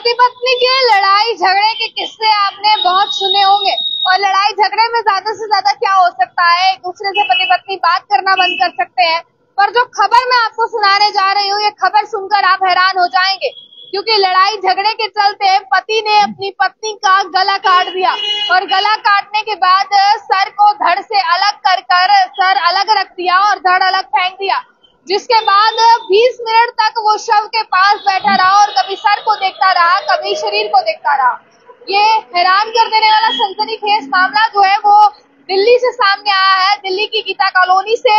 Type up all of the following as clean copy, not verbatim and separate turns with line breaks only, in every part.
पति पत्नी के लड़ाई झगड़े के किस्से आपने बहुत सुने होंगे और लड़ाई झगड़े में ज्यादा से ज्यादा क्या हो सकता है, एक दूसरे से पति पत्नी बात करना बंद कर सकते हैं। पर जो खबर मैं आपको सुनाने जा रही हूँ, ये खबर सुनकर आप हैरान हो जाएंगे, क्योंकि लड़ाई झगड़े के चलते पति ने अपनी पत्नी का गला काट दिया और गला काटने के बाद सर को धड़ से अलग कर सर अलग रख दिया और धड़ अलग फेंक दिया, जिसके बाद 20 मिनट तक वो शव के पास बैठा रहा और कभी सर को देखता रहा, कभी शरीर को देखता रहा। ये हैरान कर देने वाला सनसनीखेज मामला जो है वो दिल्ली से सामने आया है। दिल्ली की गीता कॉलोनी से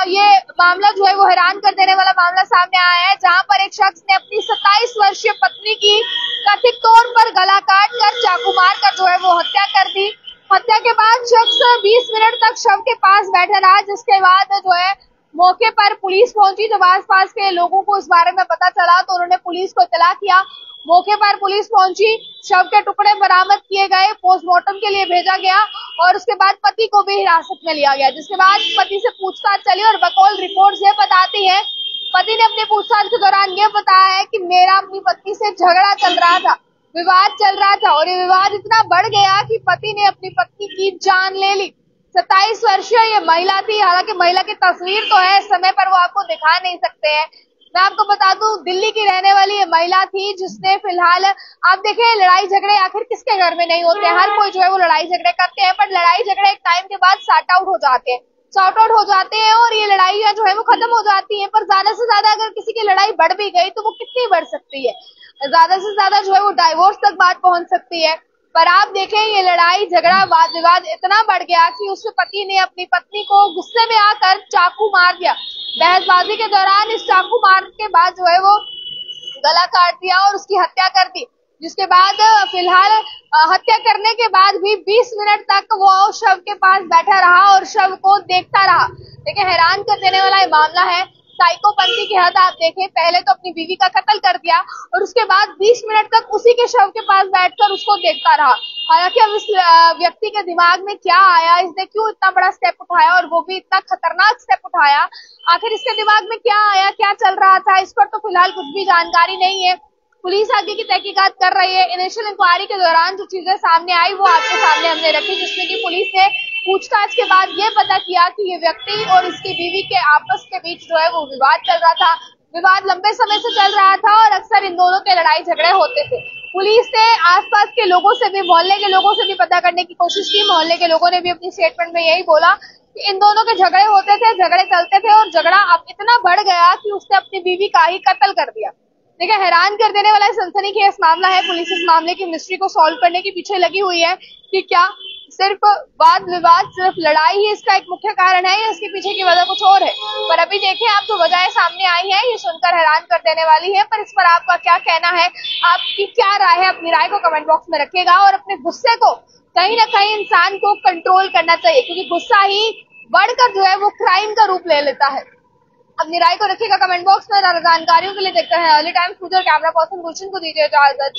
ये मामला जो है वो हैरान कर देने वाला मामला सामने आया है, जहां पर एक शख्स ने अपनी 27 वर्षीय पत्नी की कथित तौर पर गला काट कर चाकू मार कर जो है वो हत्या कर दी। हत्या के बाद शख्स 20 मिनट तक शव के पास बैठा रहा, जिसके बाद जो है मौके पर पुलिस पहुंची। जब आसपास के लोगों को इस बारे में पता चला तो उन्होंने पुलिस को इत्तला किया। मौके पर पुलिस पहुंची, शव के टुकड़े बरामद किए गए, पोस्टमार्टम के लिए भेजा गया और उसके बाद पति को भी हिरासत में लिया गया, जिसके बाद पति से पूछताछ चली और बकौल रिपोर्ट ये बताती है, पति ने अपनी पूछताछ के दौरान ये बताया है कि मेरा अपनी पत्नी से झगड़ा चल रहा था, विवाद चल रहा था और ये विवाद इतना बढ़ गया कि पति ने अपनी पत्नी की जान ले ली। 27 वर्षीय ये महिला थी। हालांकि महिला की तस्वीर तो है, समय पर वो आपको दिखा नहीं सकते हैं। मैं आपको बता दूं, दिल्ली की रहने वाली ये महिला थी, जिसने फिलहाल आप देखें लड़ाई झगड़े आखिर किसके घर में नहीं होते, हर कोई जो है वो लड़ाई झगड़े करते हैं, पर लड़ाई झगड़े एक टाइम के बाद सॉर्ट आउट हो जाते हैं और ये लड़ाइयां जो है वो खत्म हो जाती हैं। पर ज्यादा से ज्यादा अगर किसी की लड़ाई बढ़ भी गई तो वो कितनी बढ़ सकती है, ज्यादा से ज्यादा जो है वो डाइवोर्स तक बात पहुंच सकती है। पर आप देखें ये लड़ाई झगड़ा वाद विवाद इतना बढ़ गया कि उसके पति ने अपनी पत्नी को गुस्से में आकर चाकू मार दिया। बहसबाजी के दौरान इस चाकू मार के बाद जो है वो गला काट दिया और उसकी हत्या कर दी, जिसके बाद फिलहाल हत्या करने के बाद भी 20 मिनट तक वो शव के पास बैठा रहा और शव को देखता रहा। देखिए हैरान कर देने वाला ये मामला है, साइकोपंथी की हद आप देखें, पहले तो अपनी बीवी का कत्ल कर दिया और उसके बाद 20 मिनट तक उसी के शव के पास बैठकर उसको देखता रहा। हालांकि अब इस व्यक्ति के दिमाग में क्या आया, इसने क्यों इतना बड़ा स्टेप उठाया और वो भी इतना खतरनाक स्टेप उठाया, आखिर इसके दिमाग में क्या आया, क्या चल रहा था, इस पर तो फिलहाल कुछ भी जानकारी नहीं है। पुलिस आगे की तहकीकात कर रही है। इनिशियल इंक्वायरी के दौरान जो चीजें सामने आई वो आपके सामने हमने रखी, जिसमें कि पुलिस ने पूछताछ के बाद ये पता किया कि ये व्यक्ति और इसकी बीवी के आपस के बीच जो है वो विवाद चल रहा था। विवाद लंबे समय से चल रहा था और अक्सर इन दोनों के लड़ाई झगड़े होते थे। पुलिस ने आसपास के लोगों से भी, मोहल्ले के लोगों से भी पता करने की कोशिश की। मोहल्ले के लोगों ने भी अपनी स्टेटमेंट में यही बोला कि इन दोनों के झगड़े होते थे, झगड़े चलते थे और झगड़ा अब इतना बढ़ गया कि उसने अपनी बीवी का ही कत्ल कर दिया। देखिए हैरान कर देने वाला सनसनीखेज मामला है। पुलिस इस मामले की मिस्ट्री को सॉल्व करने के पीछे लगी हुई है कि क्या सिर्फ वाद विवाद, सिर्फ लड़ाई ही इसका एक मुख्य कारण है या इसके पीछे की वजह कुछ और है। पर अभी देखें आप जो वजह सामने आई है ये सुनकर हैरान कर देने वाली है। पर इस पर आपका क्या कहना है, आपकी क्या राय है, अपनी राय को कमेंट बॉक्स में रखिएगा और अपने गुस्से को कहीं ना कहीं इंसान को कंट्रोल करना चाहिए, क्योंकि गुस्सा ही बढ़कर जो है वो क्राइम का रूप ले लेता है। अपनी राय को रखिएगा कमेंट बॉक्स में। जानकारियों के लिए देखते हैं अर्ली टाइम्स। कैमरा पर्सन गुलशन को दीजिए इजाजत।